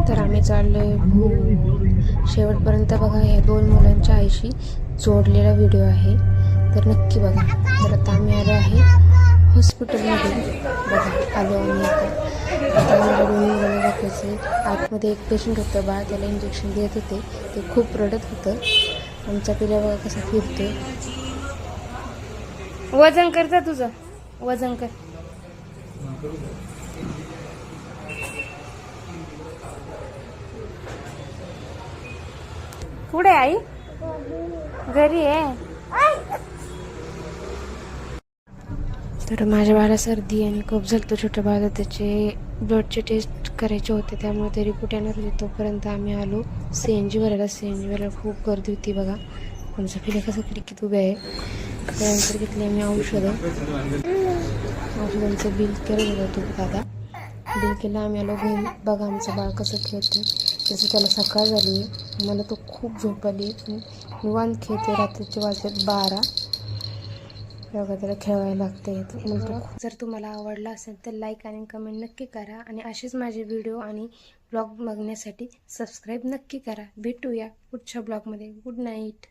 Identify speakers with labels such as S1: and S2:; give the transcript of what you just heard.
S1: तर आम्ही चाललोय शेवटपर्यंत बघा. या 2 मुलांच्या आईशी जोडलेला व्हिडिओ आहे, तर नक्की बघा. तर आता आम्ही आलो आहे हॉस्पिटलमध्ये. बघा आलो आम्ही आता मला दोन्ही मुलांना दाखवायचे. आतमध्ये एक पेशंट होतं, बाळ, त्याला इंजेक्शन देत होते. ते खूप रडत होतं. आमचा पिल्या बघा कसा फिरतोय. वजन करता तुझं, वजन कर. कुठे आई? घरी आहे. तर माझ्या बाळाला सर्दी आणि खूप झालं तर छोट्या बाळाला त्याचे ब्लडचे टेस्ट करायचे होते, त्यामुळे ते रिपोर्ट येणार होते. तोपर्यंत आम्ही आलो CNG भरायला. CNG भरायला खूप गर्दी होती बघा. आमचा पिल्या कसं खिडकीत उभे आहे. त्यानंतर घेतली आम्ही औषधांचं बिल केलं होतं तुम्ही दादा. बिल केलं आम्ही आलो घरी. बघा आमचं बाळ कसं खेळते. जसं त्याला सकाळ झाली आहे. मला तो खूप झोप आली. निवांत खेळते. रात्रीचे वाजलेत 12. बघा त्याला खेळायला लागते. जर तुम्हाला आवडला असेल तर लाईक आणि कमेंट नक्की करा. आणि असेच माझे व्हिडिओ आणि ब्लॉग बघण्यासाठी सबस्क्राईब नक्की करा. भेटूया पुढच्या ब्लॉगमध्ये. Good night.